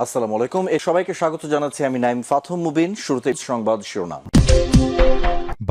আসসালামু আলাইকুম। সবাইকে স্বাগত জানাচ্ছি আমি নাইম ফাথম মুবিন। শুরুতে সংবাদ শিরোনাম।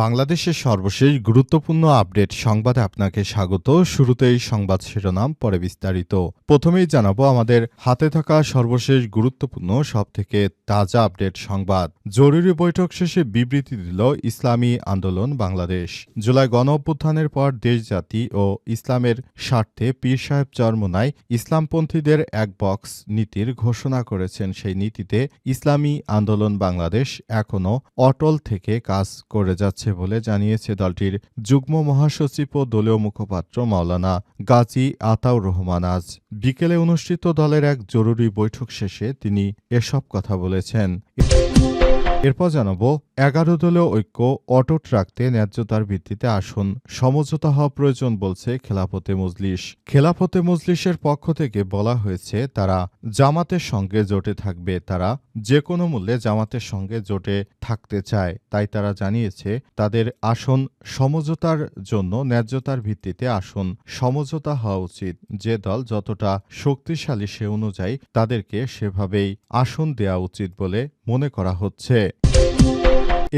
বাংলাদেশের সর্বশেষ গুরুত্বপূর্ণ আপডেট সংবাদে আপনাকে স্বাগত। শুরুতেই সংবাদ শিরোনাম, পরে বিস্তারিত। প্রথমেই জানাবো আমাদের হাতে থাকা সর্বশেষ গুরুত্বপূর্ণ সবথেকে তাজা আপডেট সংবাদ। জরুরি বৈঠক শেষে বিবৃতি দিল ইসলামী আন্দোলন বাংলাদেশ। জুলাই গণঅভ্যুত্থানের পর দেশজাতি ও ইসলামের স্বার্থে পীর সাহেব চরমোনাই ইসলামপন্থীদের এক বক্স নীতির ঘোষণা করেছেন। সেই নীতিতে ইসলামী আন্দোলন বাংলাদেশ এখনও অটল থেকে কাজ করে যাচ্ছে বলে জানিয়েছে দলটির যুগ্ম মহাসচিব ও দলীয় মুখপাত্র মাওলানা গাজী আতাউর রহমান। আজ বিকেলে অনুষ্ঠিত দলের এক জরুরি বৈঠক শেষে তিনি এসব কথা বলেছেন। এরপর জানাবো 11 দলীয় ঐক্য অটুট রাখতে ন্যায্যতার ভিত্তিতে আসন সমঝোতা হওয়া প্রয়োজন বলছে খেলাফতে মজলিস। খেলাফতে মজলিসের পক্ষ থেকে বলা হয়েছে তারা জামাতের সঙ্গে জোটে থাকবে। তারা যে কোনো মূল্যে জামাতের সঙ্গে জোটে থাকতে চায়। তাই তারা জানিয়েছে তাদের আসন সমঝোতার জন্য ন্যায্যতার ভিত্তিতে আসন সমঝোতা হওয়া উচিত। যে দল যতটা শক্তিশালী সে অনুযায়ী তাদেরকে সেভাবেই আসন দেওয়া উচিত বলে মনে করা হচ্ছে।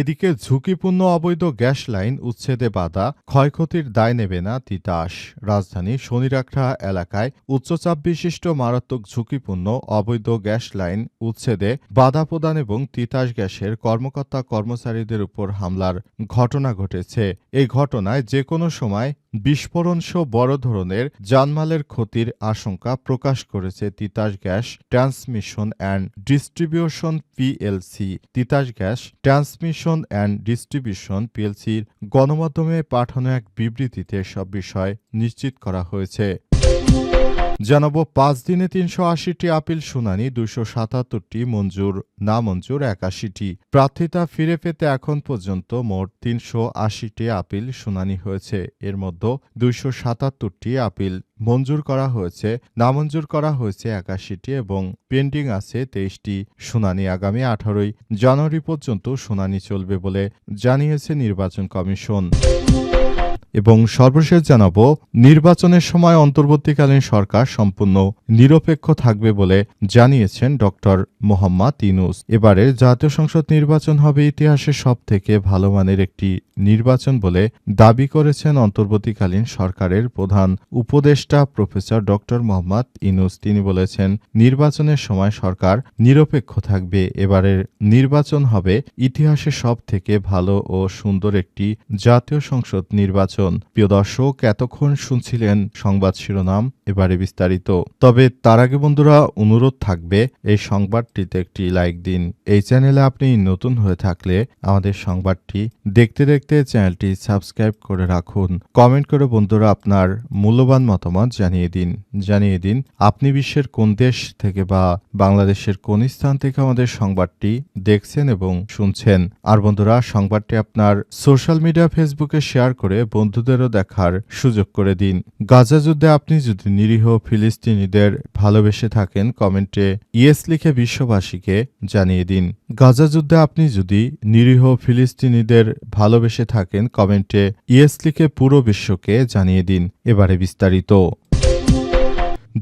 এদিকে ঝুঁকিপূর্ণ অবৈধ গ্যাস লাইন উচ্ছেদে বাধা, ক্ষয়ক্ষতির দায় নেবে না তিতাস। রাজধানীর শনিরাখড়া এলাকায় উচ্চচাপ বিশিষ্ট মারাত্মক ঝুঁকিপূর্ণ অবৈধ গ্যাস লাইন উচ্ছেদে বাধা প্রদান এবং তিতাস গ্যাসের কর্মকর্তা কর্মচারীদের উপর হামলার ঘটনা ঘটেছে। এই ঘটনায় যে কোনো সময় বিস্ফোরণসহ বড় ধরনের জানমালের ক্ষতির আশঙ্কা প্রকাশ করেছে Titas gas transmission and distribution PLC. Titas gas transmission and distribution পিএলসির গণমাধ্যমে পাঠানো এক বিবৃতিতে সব বিষয় নিশ্চিত করা হয়েছে। জানাবো ৫ দিনে ৩৮০টি আপিল শুনানি, ২৭৭টি মঞ্জুর, না মঞ্জুর ৮১টি। প্রার্থিতা ফিরে পেতে এখন পর্যন্ত মোট ৩৮০টি আপিল শুনানি হয়েছে। এর মধ্যে ২৭৭টি আপিল মঞ্জুর করা হয়েছে, নামঞ্জুর করা হয়েছে ৮১টি এবং পেন্ডিং আছে ২৩টি শুনানি। আগামী ১৮ জানুয়ারি পর্যন্ত শুনানি চলবে বলে জানিয়েছে নির্বাচন কমিশন। এবং সর্বশেষ জানাবো নির্বাচনের সময় অন্তর্বর্তীকালীন সরকার সম্পূর্ণ নিরপেক্ষ থাকবে বলে জানিয়েছেন ডক্টর মোহাম্মদ ইউনূস। এবারে জাতীয় সংসদ নির্বাচন হবে ইতিহাসের সবথেকে ভালো মানের একটি নির্বাচন বলে দাবি করেছেন অন্তর্বর্তীকালীন সরকারের প্রধান উপদেষ্টা প্রফেসর ডক্টর মোহাম্মদ ইউনূস। তিনি বলেছেন নির্বাচনের সময় সরকার নিরপেক্ষ থাকবে। এবারের নির্বাচন হবে ইতিহাসের সবথেকে ভালো ও সুন্দর একটি জাতীয় সংসদ নির্বাচন। প্রিয় দর্শক, এতক্ষণ শুনছিলেন সংবাদ শিরোনাম, এবারে বিস্তারিত। তবে তার আগে বন্ধুরা অনুরোধ থাকবে এই সংবাদটিতে একটি লাইক দিন। এই চ্যানেলে আপনি নতুন হয়ে থাকলে আমাদের সংবাদটি দেখতে দেখতে চ্যানেলটি সাবস্ক্রাইব করে রাখুন। কমেন্ট করে বন্ধুরা আপনার মূল্যবান মতামত জানিয়ে দিন আপনি বিশ্বের কোন দেশ থেকে বা বাংলাদেশের কোন স্থান থেকে আমাদের সংবাদটি দেখছেন এবং শুনছেন। আর বন্ধুরা সংবাদটি আপনার সোশ্যাল মিডিয়া ফেসবুকে শেয়ার করে বন্ধুদেরও দেখার সুযোগ করে দিন। গাজা যুদ্ধে আপনি যদি নিরীহ ফিলিস্তিনিদের ভালোবেসে থাকেন কমেন্টে ইয়েস লিখে বিশ্ববাসীকে জানিয়ে দিন। গাজা যুদ্ধে আপনি যদি নিরীহ ফিলিস্তিনিদের ভালোবেসে থাকেন কমেন্টে ইয়েস লিখে পুরো বিশ্বকে জানিয়ে দিন। এবারে বিস্তারিত।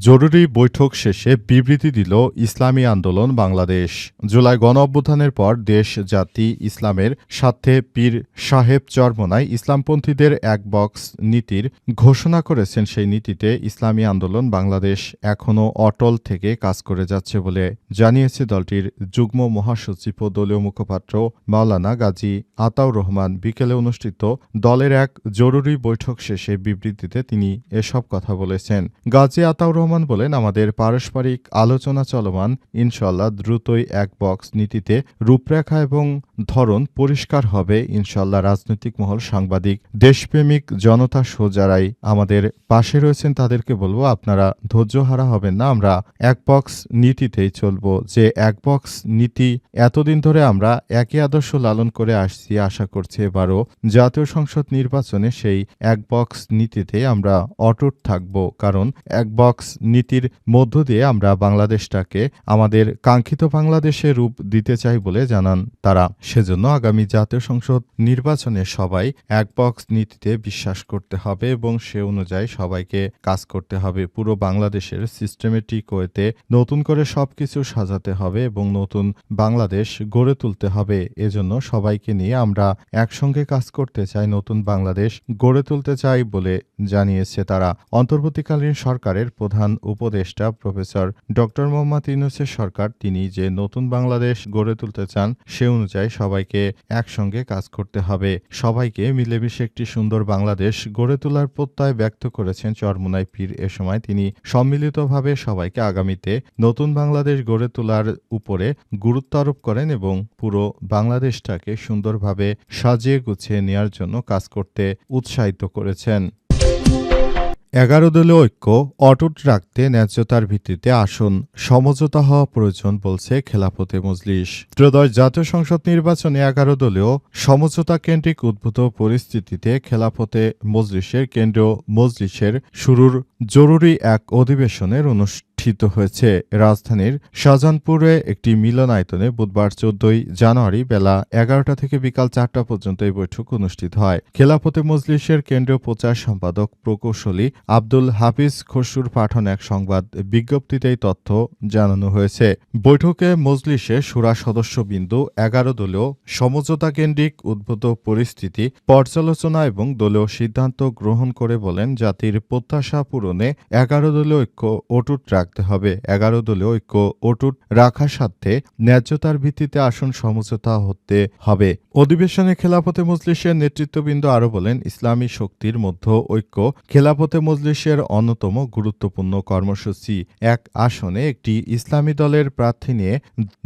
জরুরি বৈঠক শেষে বিবৃতি দিল ইসলামী আন্দোলন বাংলাদেশ। জুলাই গণঅভ্যুত্থানের পর দেশ জাতি ইসলামের স্বার্থে পীর সাহেব চরমোনাই ইসলামপন্থীদের এক বক্স নীতির ঘোষণা করেছেন। সেই নীতিতে ইসলামী আন্দোলন বাংলাদেশ এখনও অটল থেকে কাজ করে যাচ্ছে বলে জানিয়েছে দলটির যুগ্ম মহাসচিব ও দলীয় মুখপাত্র মাওলানা গাজী আতাউর রহমান। বিকেলে অনুষ্ঠিত দলের এক জরুরি বৈঠক শেষে বিবৃতিতে তিনি এসব কথা বলেছেন। গাজী আতাউর রহমান বলেন, আমাদের পারস্পরিক আলোচনা চলমান, ইনশাল্লাহ দ্রুতই এক বক্স নীতিতে রূপরেখা এবং ধরন পরিষ্কার হবে ইনশাল্লাহ। রাজনৈতিক মহল, সাংবাদিক, দেশপ্রেমিক জনতা সহ যারাই আমাদের পাশে রয়েছেন তাদেরকে বলবো আপনারা ধৈর্যহারা হবেন না। আমরা এক বক্স নীতিতেই চলব। যে এক বক্স নীতি এতদিন ধরে আমরা একই আদর্শ লালন করে আসছি, আশা করছি এবারও জাতীয় সংসদ নির্বাচনে সেই এক বক্স নীতিতে আমরা অটুট থাকব। কারণ এক বক্স নীতির মধ্য দিয়ে আমরা বাংলাদেশটাকে আমাদের কাঙ্ক্ষিত বাংলাদেশে রূপ দিতে চাই বলে জানান তারা। সেজন্য আগামী জাতীয় সংসদ নির্বাচনে সবাই এক বক্স নীতিতে বিশ্বাস করতে হবে এবং সে অনুযায়ী সবাইকে কাজ করতে হবে। পুরো বাংলাদেশের সিস্টেমেটিক ওয়েতে নতুন করে সবকিছু সাজাতে হবে এবং নতুন বাংলাদেশ গড়ে তুলতে হবে। এজন্য সবাইকে নিয়ে আমরা একসঙ্গে কাজ করতে চাই, নতুন বাংলাদেশ গড়ে তুলতে চাই বলে জানিয়েছে তারা। অন্তর্বর্তীকালীন সরকারের প্রধান উপদেষ্টা প্রফেসর ডক্টর মোহাম্মদ ইউনূসের সরকার তিনি যে নতুন বাংলাদেশ গড়ে তুলতে চান সে অনুযায়ী সবাইকে একসঙ্গে কাজ করতে হবে। সবাইকে মিলেমিশে একটি সুন্দর বাংলাদেশ গড়ে তোলার প্রত্যয় ব্যক্ত করেছেন চরমোনাই পীর। এ সময় তিনি সম্মিলিতভাবে সবাইকে আগামীতে নতুন বাংলাদেশ গড়ে তোলার উপরে গুরুত্ব আরোপ করেন এবং পুরো বাংলাদেশটাকে সুন্দরভাবে সাজিয়ে গুছিয়ে নেওয়ার জন্য কাজ করতে উৎসাহিত করেছেন। ১১ দলীয় ঐক্য অটুট রাখতে ন্যায্যতার ভিত্তিতে আসন সমঝোতা হওয়া প্রয়োজন বলছে খেলাফতে মজলিস। ত্রয়োদশ জাতীয় সংসদ নির্বাচনে ১১ দলীয় সমঝোতা কেন্দ্রিক উদ্ভূত পরিস্থিতিতে খেলাফতে মজলিসের কেন্দ্রীয় মজলিসের শুরুর জরুরি এক অধিবেশনের অনুষ্ঠিত হয়েছে। রাজধানীর শাহজাহানপুরে একটি মিলনায়তনে বুধবার ১৪ জানুয়ারি বেলা ১১টা থেকে বিকাল ৪টা পর্যন্ত এই বৈঠক অনুষ্ঠিত হয়। খেলাফতে মজলিসের কেন্দ্রীয় প্রচার সম্পাদক প্রকৌশলী আব্দুল হাফিজ খসরুর পাঠানো এক সংবাদ বিজ্ঞপ্তিতে এই তথ্য জানানো হয়েছে। বৈঠকে মজলিসে শুরা সদস্যবিন্দু ১১ দলীয় সমঝোতা কেন্দ্রিক উদ্ভূত পরিস্থিতি পর্যালোচনা এবং দলীয় সিদ্ধান্ত গ্রহণ করে বলেন, জাতির প্রত্যাশা পূরণে ১১ দলীয় ঐক্য অটুট রাখতে হবে। ১১ দলীয় ঐক্য অটুট রাখার স্বার্থে ন্যায্যতার ভিত্তিতে আসন সমঝোতা হতে হবে। অধিবেশনে খেলাফতে মজলিসের নেতৃত্ববৃন্দ আরও বলেন, ইসলামী শক্তির মধ্যে ঐক্য খেলাফতে মজলিসের অন্যতম গুরুত্বপূর্ণ কর্মসূচি। এক আসনে একটি ইসলামী দলের প্রার্থী নিয়ে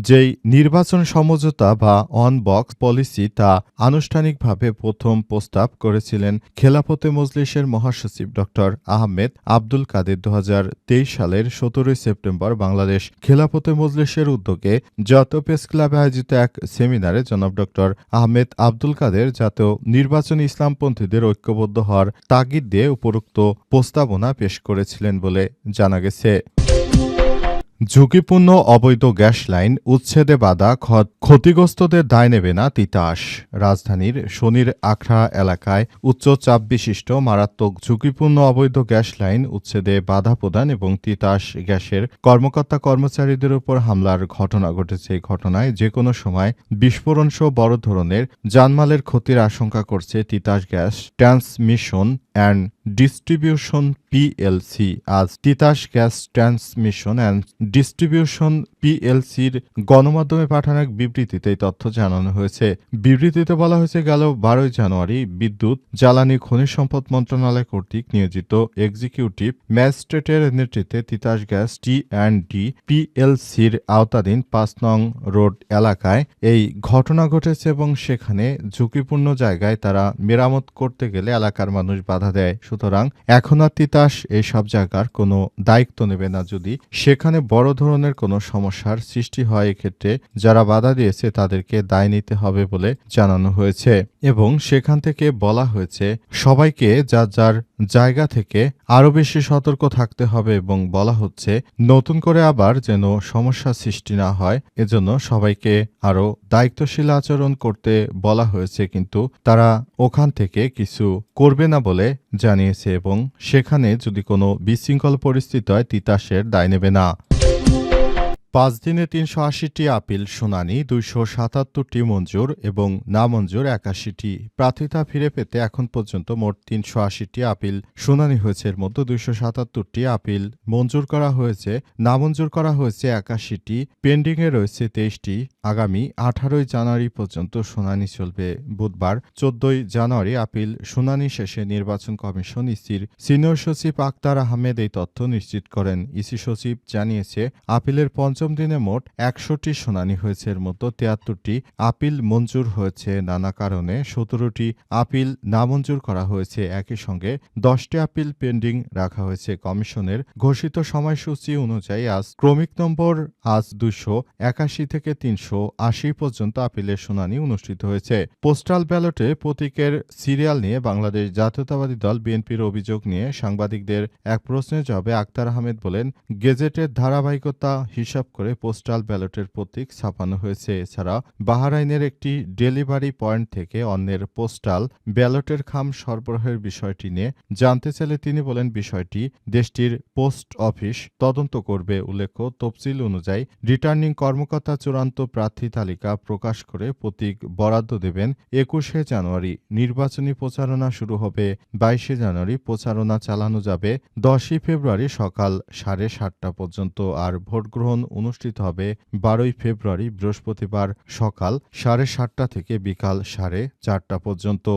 যেই নির্বাচন সমঝোতা বা অন বক্স পলিসি তা আনুষ্ঠানিকভাবে প্রথম প্রস্তাব করেছিলেন খেলাফতে মজলিসের মহাসচিব ডক্টর আহমেদ আব্দুল কাদের। ২০২৩ সালের ১৭ সেপ্টেম্বর বাংলাদেশ খেলাফতে মজলিসের উদ্যোগে জাতীয় প্রেস ক্লাবে আয়োজিত এক সেমিনারে জনাব ডক্টর আহমেদ আব্দুল কাদের জাতীয় নির্বাচনী ইসলামপন্থীদের ঐক্যবদ্ধ হওয়ার তাগিদ দিয়ে উপরোক্ত প্রস্তাবনা পেশ করেছিলেন বলে জানা গেছে। ঝুঁকিপূর্ণ অবৈধ গ্যাস লাইন উচ্ছেদে বাধা, ক্ষতিগ্রস্তদের দায় নেবে না তিতাস। রাজধানীর শনির আখড়া এলাকায় উচ্চ চাপ বিশিষ্ট মারাত্মক ঝুঁকিপূর্ণ অবৈধ গ্যাস লাইন উচ্ছেদে বাধা প্রদান এবং তিতাস গ্যাসের কর্মকর্তা কর্মচারীদের উপর হামলার ঘটনা ঘটেছে। এই ঘটনায় যে কোনো সময় বিস্ফোরণসহ বড় ধরনের জানমালের ক্ষতির আশঙ্কা করছে Titas gas transmission and distribution PLC. আজ Titas gas transmission and distribution পিএলসির গণমাধ্যমে পাঠানো এক বিবৃতিতে এই তথ্য জানানো হয়েছে। বিবৃতিতে বলা হয়েছে, গেল ১২ জানুয়ারি বিদ্যুৎ জ্বালানি খনিজ সম্পদ মন্ত্রণালয় কর্তৃক নিয়োজিত এক্সিকিউটিভ ম্যাজিস্ট্রেটের নেতৃত্বে তিতাস গ্যাস টি&ডি পিএলসির আওতাধীন ৫ নং রোড এলাকায় এই ঘটনা ঘটেছে এবং সেখানে ঝুঁকিপূর্ণ জায়গায় তারা মেরামত করতে গেলে এলাকার মানুষ বাধা দেয়। সুতরাং এখন আর তিতাস এইসব জায়গার কোনো দায়িত্ব নেবে না। যদি সেখানে বড় ধরনের কোনো সমস্যার সৃষ্টি হয়, এক্ষেত্রে যারা বাধা দিয়েছে তাদেরকে দায় নিতে হবে বলে জানানো হয়েছে এবং সেখান থেকে বলা হয়েছে সবাইকে যার যার জায়গা থেকে আরও বেশি সতর্ক থাকতে হবে এবং বলা হচ্ছে নতুন করে আবার যেন সমস্যা সৃষ্টি না হয় এজন্য সবাইকে আরও দায়িত্বশীল আচরণ করতে বলা হয়েছে, কিন্তু তারা ওখান থেকে কিছু করবে না বলে জানিয়েছে এবং সেখানে যদি কোনো বিশৃঙ্খল পরিস্থিতি হয় তিতাসের দায় নেবে না। ৫ দিনে ৩৮০টি আপিল শুনানি, ২৭৭টি মঞ্জুর এবং নামঞ্জুর ৮১টি। প্রার্থিতা ফিরে পেতে এখন পর্যন্ত মোট ৩৮০টি আপিল শুনানি হয়েছে। এর মধ্যে ২৭৭টি আপিল মঞ্জুর করা হয়েছে, নামঞ্জুর করা হয়েছে ৮১টি, পেন্ডিংয়ে রয়েছে ২৩টি। আগামী ১৮ জানুয়ারি পর্যন্ত শুনানি চলবে। বুধবার ১৪ জানুয়ারি আপিল শুনানি শেষে নির্বাচন কমিশন ইসির সিনিয়র সচিব আক্তার আহমেদ এই তথ্য নিশ্চিত করেন। ইসি সচিব জানিয়েছে, আপিলের পঞ্চম দিনে মোট ১০০টি শুনানি হয়েছে। এর মধ্যে ৭৩টি আপিল মঞ্জুর হয়েছে নানা কারণে, ১৭টি আপিল নামঞ্জুর করা হয়েছে। একই সঙ্গে 10টি আপিল পেন্ডিং রাখা হয়েছে। কমিশনের ঘোষিত সময়সূচি অনুযায়ী আজ ক্রমিক নম্বর ২৮১ থেকে ৩৮০ পর্যন্ত আপিলের শুনানি অনুষ্ঠিত হয়েছে। পোস্টাল ব্যালটে প্রতীকের সিরিয়াল নিয়ে বাংলাদেশ জাতীয়তাবাদী দল বিএনপির অভিযোগ নিয়ে সাংবাদিকদের এক প্রশ্নের জবাবে আক্তার আহমেদ বলেন, গেজেটের ধারাবাহিকতা হিসাব করে পোস্টাল ব্যালটের প্রতীক ছাপানো হয়েছে। এছাড়া বাহরাইনের একটি ডেলিভারি পয়েন্ট থেকে অন্যের পোস্টাল ব্যালটের খাম সরবরাহের বিষয়টি নিয়ে জানতে চাইলে তিনি বলেন, বিষয়টি দেশটির পোস্ট অফিস তদন্ত করবে। উল্লেখ্য, তফসিল অনুযায়ী রিটার্নিং কর্মকর্তা চূড়ান্ত প্রার্থী তালিকা প্রকাশ করে প্রতীক বরাদ্দ দেবেন ২১শে জানুয়ারি। নির্বাচনী প্রচারণা শুরু হবে ২২শে জানুয়ারি। প্রচারণা চালানো যাবে ১০ই ফেব্রুয়ারি সকাল ৭:৩০ পর্যন্ত। আর ভোটগ্রহণ অনুষ্ঠিত হবে ১২ই ফেব্রুয়ারি বৃহস্পতিবার সকাল ৭:৩০ থেকে বিকাল ৪:৩০ পর্যন্ত।